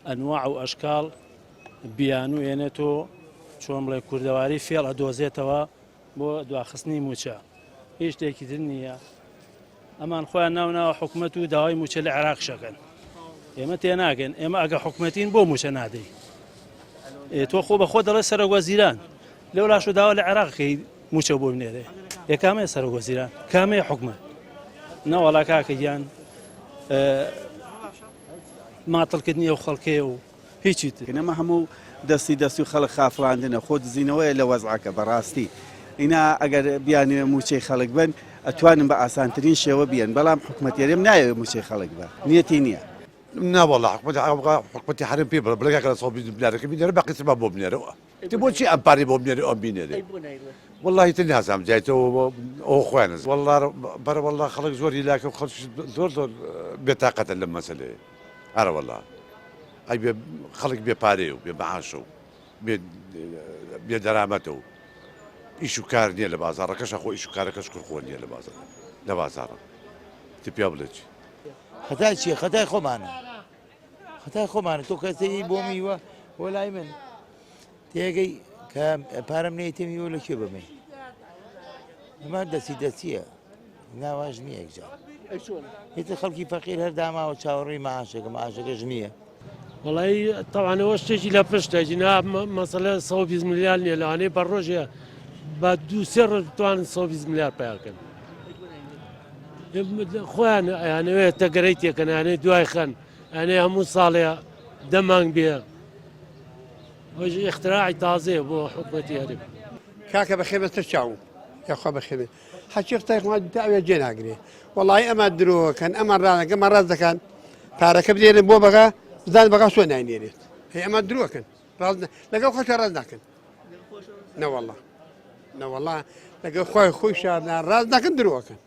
ئەنواع و ئەشکال بیان و ئێنێتۆ چۆن بڵێ کوردەواری فێڵ ئەدۆزێتەوە بۆ دواخستنی موچە هیچ شتێکی تر نییە. ئەمان خۆیان ناوناوە حکوومەت و داوای موچە لە عێراق شەکەن. ئێمە تێناگەن، ئێمە ئەگە حکوومەتین بۆ موچە نادەی. تۆ خۆ بە خۆ دەڵێ سەرۆکوەزیران لەو لاش و داوا لە عێراقی موچە بۆ بنێرێ. کامەیە سەرۆکوەزیران؟ کامەیە حکوومەت؟ نەوەڵا کاکە گیان ماتڵکردنی ئەو خەڵکێ و هیچی تر. ئەمە هەموو دەستی و خەڵک خافڵاندنە خۆ دزینەوەیە لە وەزعەکە بەڕاستی. ئینا ئەگەر بیانێ موچەی خەڵک بن ئەتوانن بە ئاسانترین شێوە بیان، بەڵام حکوومەتیێرم نایەوێت موچەی خەڵک بە نیەتی نییە. ناوەڵا حکوومەتی حرم پێ بڵێ بڵێکە لە 120 ملیارەکە بینێرە باقی تر بۆ بنێرەوە. تی بۆچی ئەم پارەی بۆ بنێرە ئەم بینێرێ؟ وەڵڵاهی تر نازانم جایەوە ئەو خۆیانە وەڵڵا بەرە وەڵڵا خەڵک زۆری لاکە خەڵک زۆر بێتاقەتە لەم مەسەلەیە. هەرە وەڵڵا ئەی خەڵک بێ پارەیە و بێ بەعاشە و بێ دەرامەتە و ئیش و کار نییە لە بازاڕەکەشە خۆ ئیش و کارەکەش کوڕخۆ نییە لە بازاڕە. تی پیا بڵێ چی؟ خەتای چییە؟ خەتای خۆمانە. خەتای خۆمانە تۆ کەسەی بۆ میوە بۆ لای من تێگەی کە پارەم نەیتە میوە لەکوێ بمێ؟ ئەمە دەستیە ناواژ نییە یەکجار. هێتە خەڵکی فەقیر هەر داماوە چاوەڕێی مەعاشەکەش نییە. وڵی تاوانەوە شتێکی لە پشتە جناب مەسەلە 120 ملیار نییە لەوانەیە بە ڕۆژێ بە 2-3 ڕۆژ بتوانن 120 ملیار پیاکەن. خۆیان ئەیانەوێت تەگەرەی تێکەن یانەی دوای خەن ئەنێ هەموو ساڵەیە 10 مانگ بێ. ئەوژ اختراعی تازەیە بۆ حکوومەتی هەرێم. کاکە بەخێ بەستە چاوم یاخوا بەخێبێ حەچی قوتای داوێ جێ ناگرێ. وەڵی ئەمە درۆکەن ئەمە ڕانەکە ئەمە ڕاست دەکەن پارەکە بدێنن بۆ بەغا بزان بەغا سۆ ناینێرێت. هەیە ئەمە درۆکەن لەگەڵ خۆشە ڕاست ناکەن. نەوەڵڵا لەگەڵ خۆی شار ڕاست ناکەن درۆکەن.